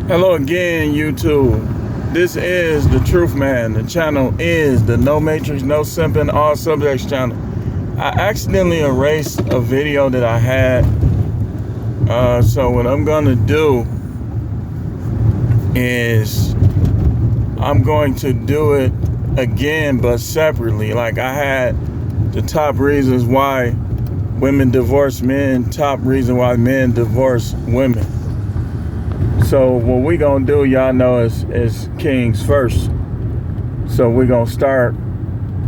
Hello again, YouTube. This is the Truth Man. The channel is the No Matrix, No Simping, All Subjects channel. I accidentally erased a video that I had. So what I'm going to do is I'm going to do it again, but separately. Like I had the top reasons why women divorce men, top reason why men divorce women. So what we gonna do, y'all know, is kings first. So we're gonna start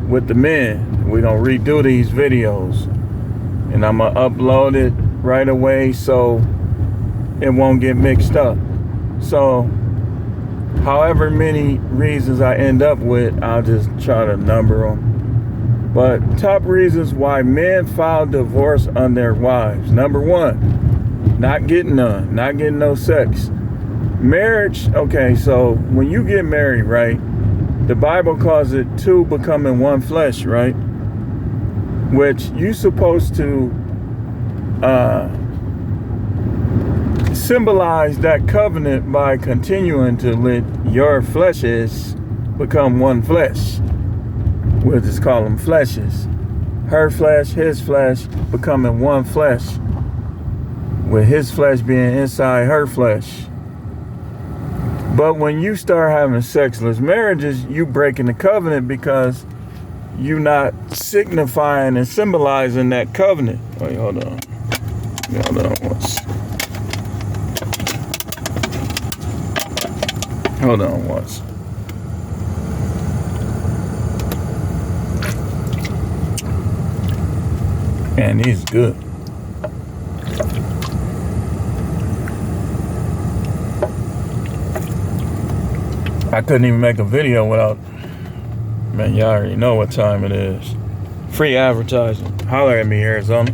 with the men. We're gonna redo these videos, and I'm gonna upload it right away so it won't get mixed up. So however many reasons I end up with, I'll just try to number them. But top reasons why men file divorce on their wives. Number one, not getting none, not getting no sex. Marriage, okay, so when you get married, right, the Bible calls it two becoming one flesh, right? Which you supposed to symbolize that covenant by continuing to let your fleshes become one flesh. We'll just call them fleshes. Her flesh, his flesh, becoming one flesh, with his flesh being inside her flesh. But when you start having sexless marriages, you breaking the covenant because you're not signifying and symbolizing that covenant. Wait, hold on. Hold on once. Man, these good. I couldn't even make a video without, man, y'all already know what time it is. Free advertising. Holler at me, Arizona.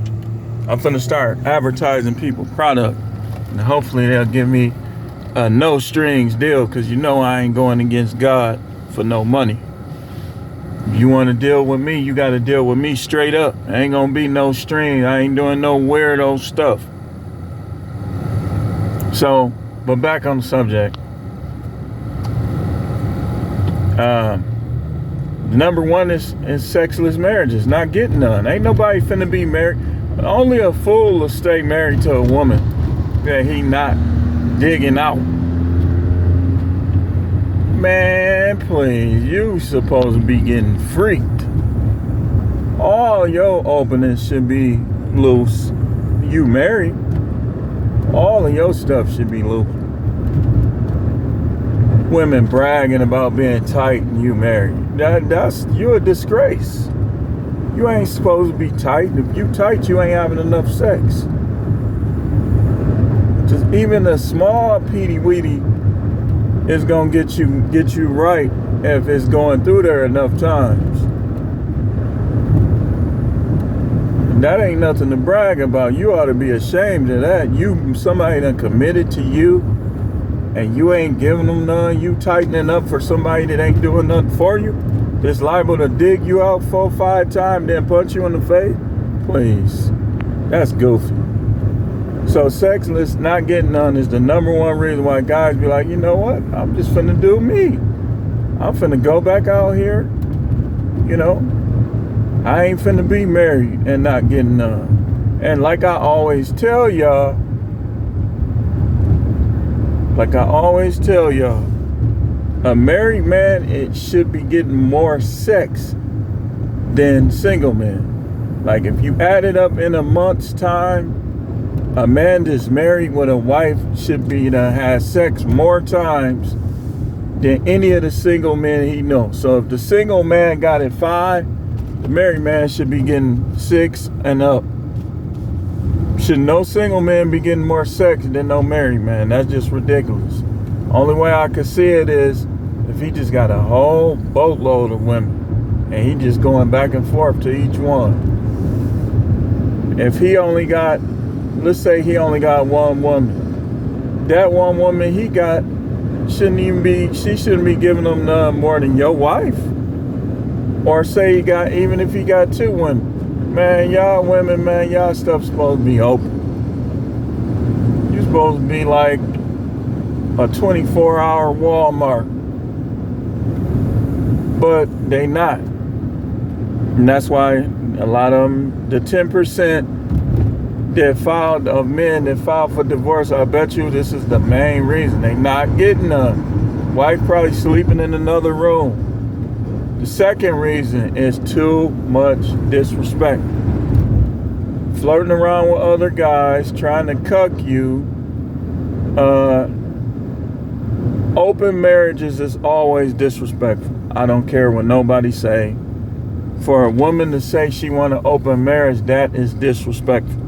I'm finna start advertising people product, and hopefully they'll give me a no strings deal, because you know I ain't going against God for no money. If you want to deal with me, you got to deal with me straight up. Ain't gonna be no strings. I ain't doing no weirdo stuff. So, but back on the subject. Number one is sexless marriages, not getting none. Ain't nobody finna be married. Only a fool will stay married to a woman that he not digging out. Man, please, you supposed to be getting freaked. All your openings should be loose. You married. All of your stuff should be loose. Women bragging about being tight and you married. That's you're a disgrace. You ain't supposed to be tight. If you tight, you ain't having enough sex. Just even a small peedy weedy is gonna get you right if it's going through there enough times. And that ain't nothing to brag about. You ought to be ashamed of that. Somebody done committed to you, and you ain't giving them none. You tightening up for somebody that ain't doing nothing for you, that's liable to dig you out 4 or 5 times, then punch you in the face. Please, that's goofy. So sexless, not getting none, is the number one reason why guys be like, you know what? I'm just finna do me. I'm finna go back out here. You know, I ain't finna be married and not getting none. And like I always tell y'all, a married man, it should be getting more sex than single men. Like if you add it up in a month's time, a man that's married with a wife should be to have sex more times than any of the single men he knows. So if the single man got it 5, the married man should be getting 6 and up. Should no single man be getting more sex than no married man? That's just ridiculous. Only way I could see it is if he just got a whole boatload of women and he just going back and forth to each one. If he only got, let's say he only got one woman, that one woman he got she shouldn't be giving him none more than your wife. Or say even if he got 2 women. Man, y'all women, man, y'all stuff supposed to be open. You supposed to be like a 24-hour Walmart. But they not. And that's why a lot of them, the 10% that filed of men that filed for divorce, I bet you this is the main reason. They not getting none. Wife probably sleeping in another room. The second reason is too much disrespect. Flirting around with other guys, trying to cuck you. Open marriages is always disrespectful. I don't care what nobody say. For a woman to say she want an open marriage, that is disrespectful.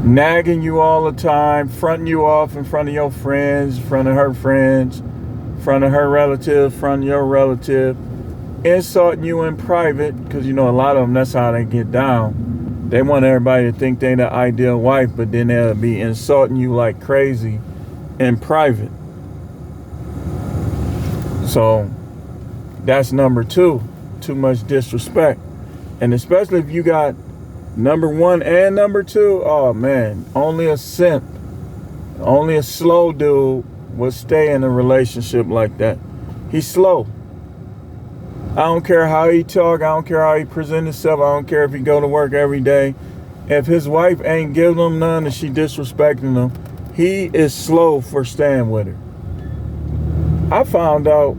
Nagging you all the time, fronting you off in front of your friends, in front of her friends, in front of her relative, in front of your relative, insulting you in private, because you know a lot of them, that's how they get down. They want everybody to think they the ideal wife, but then they'll be insulting you like crazy in private. So that's number two, too much disrespect. And especially if you got number one and number two, oh man, only a simp, only a slow dude would stay in a relationship like that. He's slow. I don't care how he talk, I don't care how he present himself, I don't care if he go to work every day. If his wife ain't giving him none and she disrespecting him, he is slow for staying with her. I found out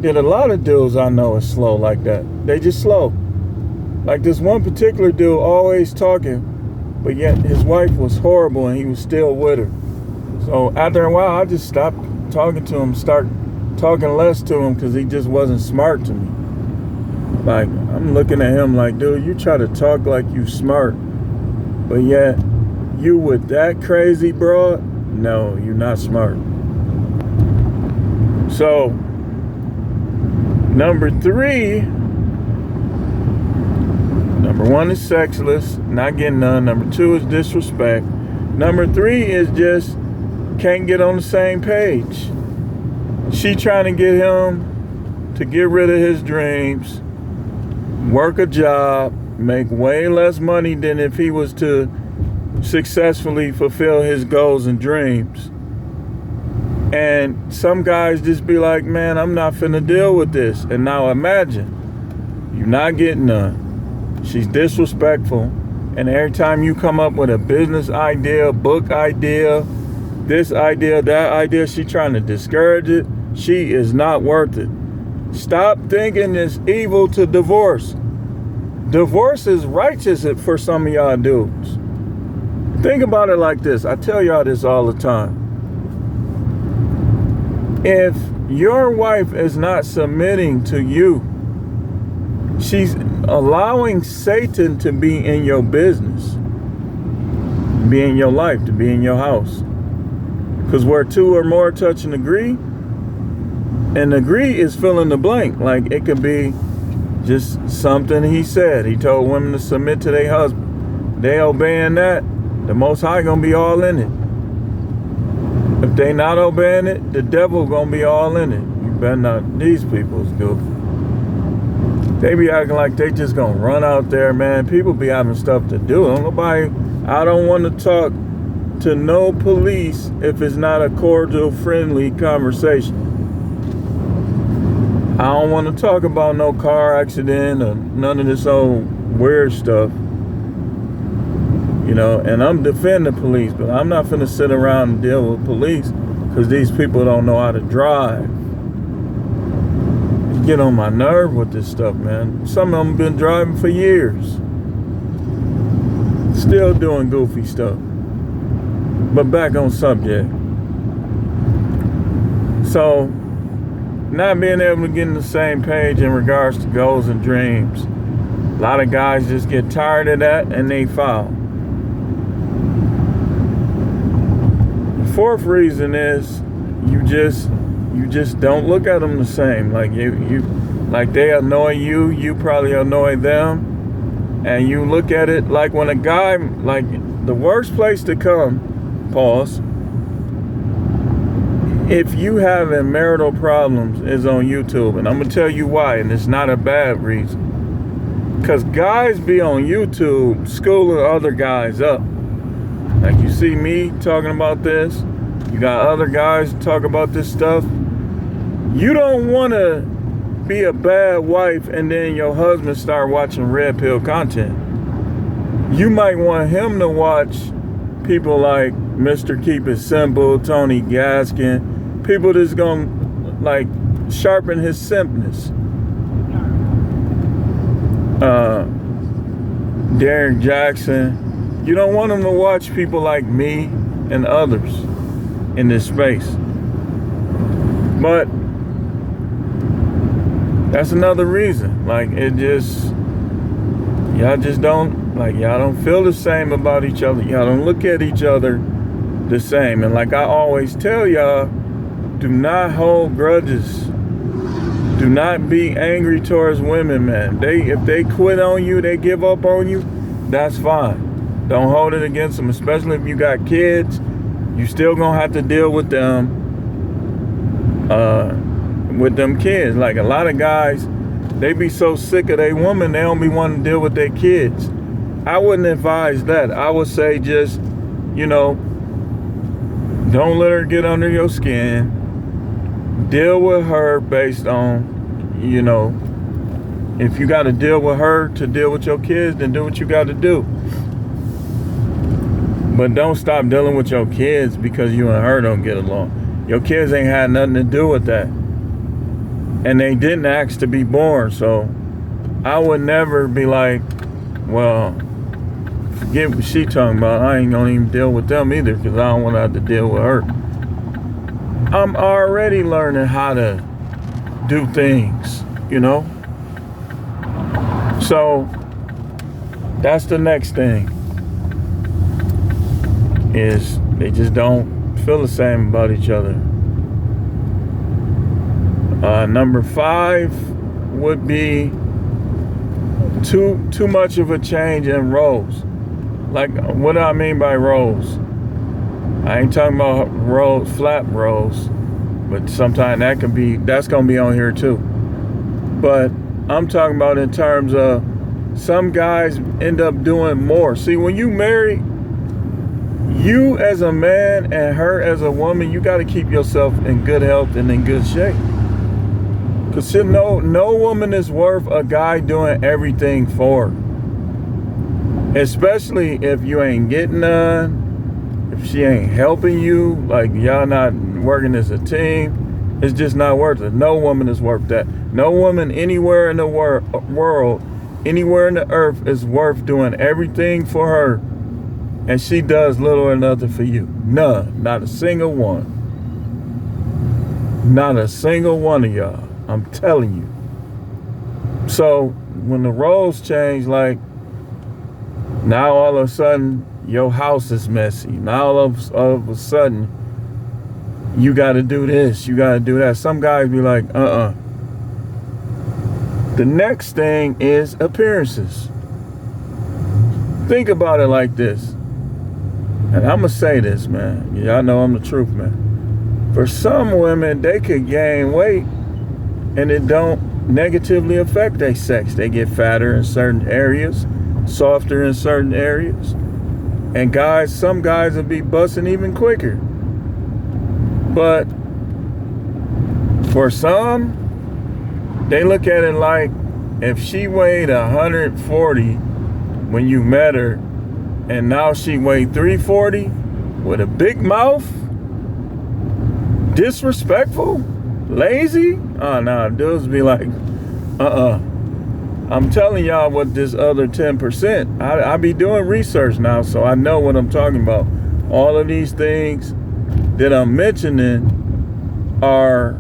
that a lot of dudes I know is slow like that. They just slow. Like this one particular dude always talking, but yet his wife was horrible and he was still with her. So after a while, I just stopped talking to him, start talking less to him because he just wasn't smart to me. Like, I'm looking at him like, dude, you try to talk like you smart, but yet you with that crazy broad? No, you're not smart. So, number three, number one is sexless, not getting none. Number two is disrespect. Number three is just can't get on the same page. She trying to get him to get rid of his dreams, work a job, make way less money than if he was to successfully fulfill his goals and dreams. And some guys just be like, man, I'm not finna deal with this. And now imagine, you're not getting none. She's disrespectful. And every time you come up with a business idea, book idea, this idea, that idea, she trying to discourage it. She is not worth it. Stop thinking it's evil to divorce. Divorce is righteous for some of y'all dudes. Think about it like this. I tell y'all this all the time. If your wife is not submitting to you, she's allowing Satan to be in your business, be in your life, to be in your house. Because where two or more touch and agree is fill in the blank. Like it could be just something he said. He told women to submit to their husband. They obeying that, the Most High gonna be all in it. If they not obeying it, the devil gonna be all in it. You better not. These people's goofy. They be acting like they just gonna run out there, man. People be having stuff to do. I don't want to talk to no police if it's not a cordial, friendly conversation. I don't want to talk about no car accident or none of this old weird stuff. You know, and I'm defending the police, but I'm not finna sit around and deal with police because these people don't know how to drive. You get on my nerve with this stuff, man. Some of them been driving for years. Still doing goofy stuff. But back on subject. So, not being able to get in the same page in regards to goals and dreams. A lot of guys just get tired of that and they foul. The fourth reason is you just don't look at them the same. Like like they annoy you, you probably annoy them, and you look at it like when a guy, like the worst place to come, pause, if you having marital problems is on YouTube. And I'm gonna tell you why, and it's not a bad reason. Because guys be on YouTube schooling other guys up. Like you see me talking about this, You got other guys talk about this stuff. You don't want to be a bad wife and then your husband start watching red pill content. You might want him to watch people like Mr. Keep It Simple, Tony Gaskin, people that's gonna like sharpen his simpness. Derek Jackson. You don't want him to watch people like me and others in this space. But that's another reason. Like, it just, y'all just don't, like, y'all don't feel the same about each other. Y'all don't look at each other the same. And like I always tell y'all, do not hold grudges. Do not be angry towards women, man. If they quit on you, they give up on you, that's fine. Don't hold it against them, especially if you got kids. You still gonna have to deal with them kids. Like a lot of guys, they be so sick of their woman, they don't be wanting to deal with their kids. I wouldn't advise that. I would say just, don't let her get under your skin. Deal with her based on, if you got to deal with her to deal with your kids, then do what you got to do. But don't stop dealing with your kids because you and her don't get along. Your kids ain't had nothing to do with that. And they didn't ask to be born. So I would never be like, well, forget what she talking about. I ain't gonna even deal with them either because I don't want to have to deal with her. I'm already learning how to do things, So that's the next thing. Is they just don't feel the same about each other. Number 5 would be too much of a change in roles. Like, what do I mean by roles? I ain't talking about roles, flat roles, but sometimes that's gonna be on here too. But I'm talking about in terms of some guys end up doing more. See, when you marry, you as a man and her as a woman, you got to keep yourself in good health and in good shape. Because no woman is worth a guy doing everything for her. Especially if you ain't getting none, if she ain't helping you, like y'all not working as a team, it's just not worth it. No woman is worth that. No woman anywhere in the world, anywhere in the earth is worth doing everything for her. And she does little or nothing for you. None. Not a single one. Not a single one of y'all. I'm telling you. So when the roles change, like now all of a sudden your house is messy. Now all of a sudden you got to do this. You got to do that. Some guys be like, The next thing is appearances. Think about it like this. And I'm going to say this, man. Y'all know I'm the truth, man. For some women, they could gain weight and it don't negatively affect their sex. They get fatter in certain areas, softer in certain areas. And some guys will be busting even quicker. But for some, they look at it like if she weighed 140 when you met her, and now she weighed 340 with a big mouth, disrespectful, lazy. Oh, no, dudes be like, I'm telling y'all what this other 10%, I be doing research now, so I know what I'm talking about. All of these things that I'm mentioning are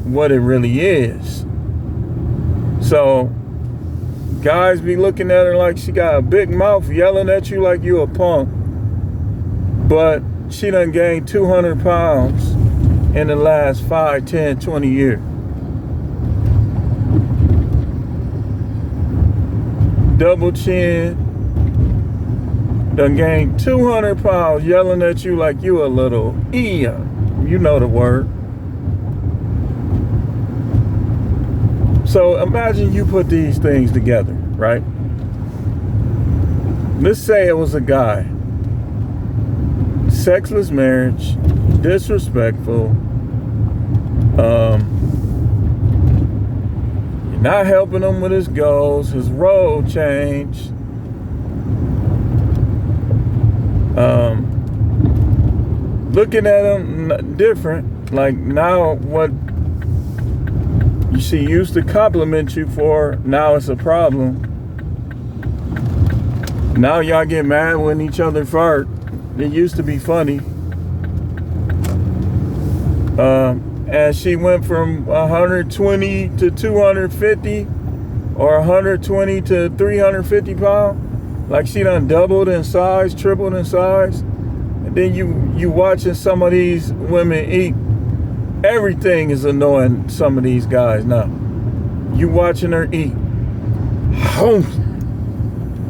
what it really is. So guys be looking at her like she got a big mouth, yelling at you like you a punk. But she done gained 200 pounds in the last 5, 10, 20 years. Double chin. Done gained 200 pounds yelling at you like you a little you know the word. So imagine you put these things together, right? Let's say it was a guy. Sexless marriage, disrespectful. You're not helping him with his goals, his role change. Looking at him different. Like now what she used to compliment you for, now it's a problem. Now y'all get mad when each other fart. It used to be funny. And she went from 120 to 250 or 120 to 350 pounds. Like she done doubled in size, tripled in size. And then you watching some of these women eat. Everything is annoying some of these guys now. You watching her eat.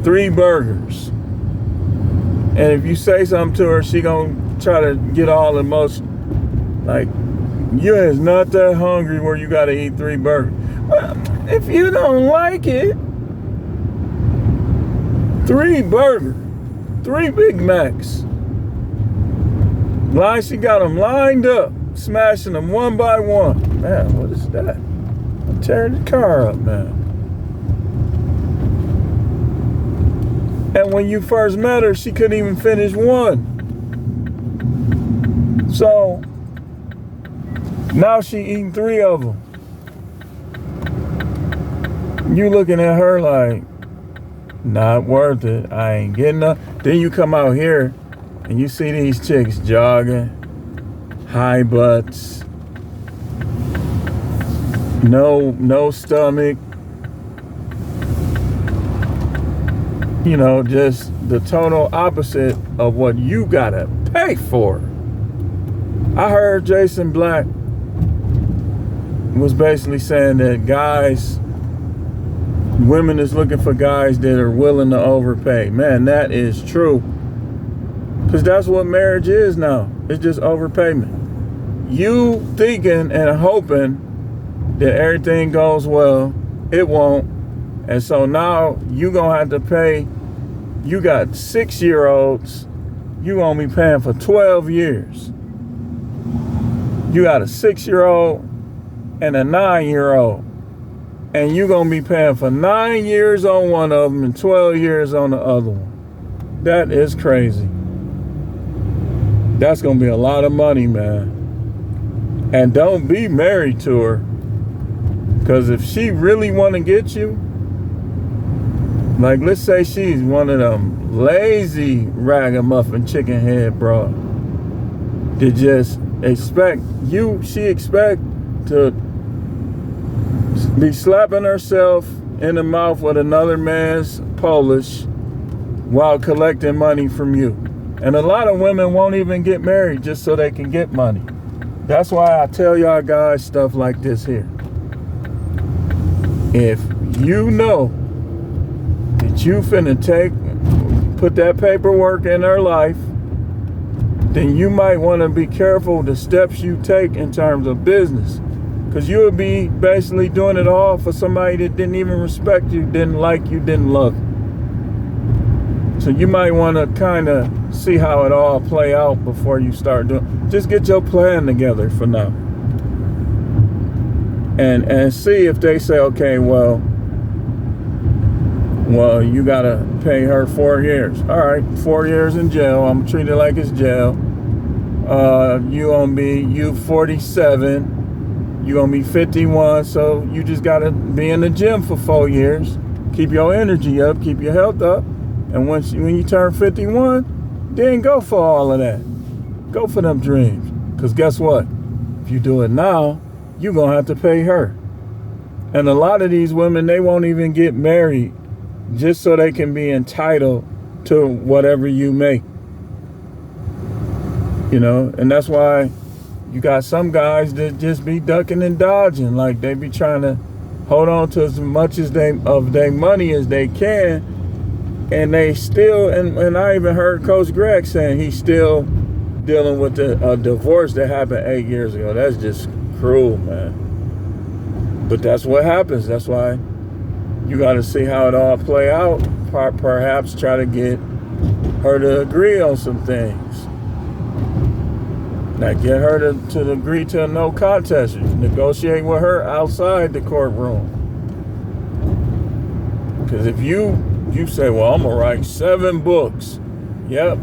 3 burgers. And if you say something to her, she gonna try to get all emotional. Like, you is not that hungry where you gotta eat 3 burgers. Well, if you don't like it, 3 burgers, 3 Big Macs. She got them lined up, smashing them one by one. Man, what is that? I'm tearing the car up, man. And when you first met her, she couldn't even finish one. So now she eating 3 of them. You looking at her like, not worth it. I ain't getting up. Then you come out here and you see these chicks jogging, high butts, no stomach. You know, just the total opposite of what you gotta pay for. I heard Jason Black was basically saying that women is looking for guys that are willing to overpay. Man, that is true. Because that's what marriage is now. It's just overpayment. You thinking and hoping that everything goes well. It won't. And so now you gonna have to pay. You got 6-year-olds. You gonna be paying for 12 years. You got a 6-year-old and a 9-year-old. And you gonna be paying for 9 years on one of them and 12 years on the other one. That is crazy. That's gonna be a lot of money, man. And don't be married to her. Because if she really wanna get you, like let's say she's one of them lazy ragamuffin chicken head bro. To just she expect to be slapping herself in the mouth with another man's Polish while collecting money from you. And a lot of women won't even get married just so they can get money. That's why I tell y'all guys stuff like this here. If you know that you finna put that paperwork in her life, then you might want to be careful the steps you take in terms of business. Because you would be basically doing it all for somebody that didn't even respect you, didn't like you, didn't love you. So you might want to kind of see how it all play out before you start doing. Just get your plan together for now. And see if they say, okay, well, you got to pay her 4 years. All right, 4 years in jail. I'm treated like it's jail. You 47. You're going to be 51, so you just got to be in the gym for 4 years. Keep your energy up, keep your health up. And when you turn 51, then go for all of that. Go for them dreams. Because guess what? If you do it now, you're going to have to pay her. And a lot of these women, they won't even get married just so they can be entitled to whatever you make. You know, and that's why you got some guys that just be ducking and dodging. Like they be trying to hold on to as much of their money as they can. And they still, and I even heard Coach Greg saying he's still dealing with a divorce that happened 8 years ago. That's just cruel, man. But that's what happens. That's why you got to see how it all play out. Perhaps try to get her to agree on some things. Now get her to agree to a no contest. Negotiate with her outside the courtroom. Because if you say, well, I'm going to write 7 books. Yep.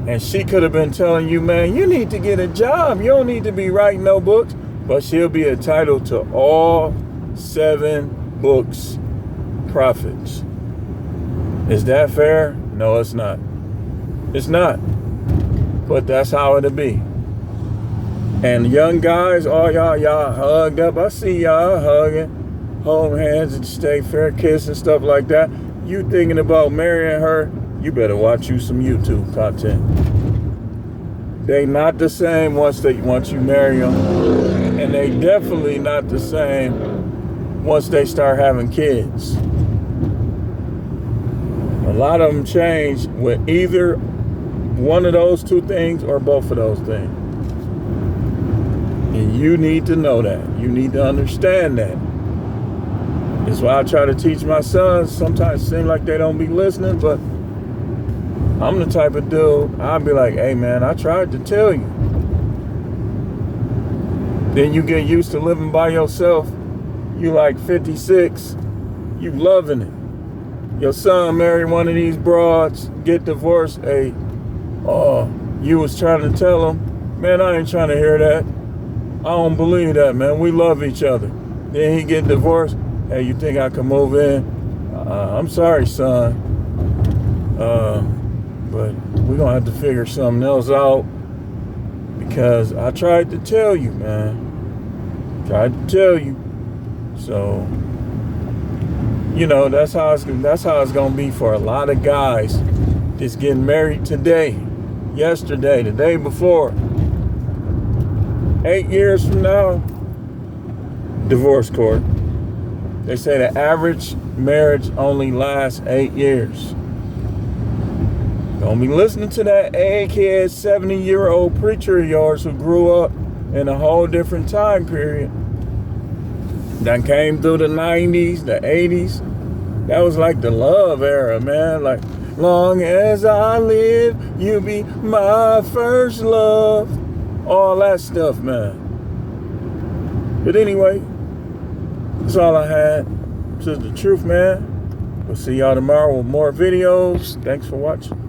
And she could have been telling you, man, you need to get a job. You don't need to be writing no books. But she'll be entitled to all 7 books' profits. Is that fair? No, it's not. It's not. But that's how it'll be. And young guys, all y'all hugged up. I see y'all hugging, holding hands and stay fair, kiss and stuff like that. You thinking about marrying her, you better watch you some YouTube content. They not the same once you marry them. And they definitely not the same once they start having kids. A lot of them change with either one of those 2 things or both of those things. And you need to know that. You need to understand that. That's why I try to teach my sons. Sometimes it seems like they don't be listening, but I'm the type of dude, I'll be like, hey man, I tried to tell you. Then you get used to living by yourself. You like 56, you loving it. Your son married one of these broads, get divorced. Hey, you was trying to tell him, man, I ain't trying to hear that. I don't believe that, man. We love each other. Then he get divorced. Hey, you think I can move in? I'm sorry, son. But we're going to have to figure something else out. Because I tried to tell you, man. Tried to tell you. So, you know, that's how it's going to be for a lot of guys that's getting married today, yesterday, the day before. 8 years from now, divorce court. They say the average marriage only lasts 8 years. Don't be listening to that egghead 70-year-old preacher of yours who grew up in a whole different time period. That came through the 90s, the 80s. That was like the love era, man. Like, long as I live, you'll be my first love. All that stuff, man. But anyway, that's all I had. This is the truth, man. We'll see y'all tomorrow with more videos. Thanks for watching.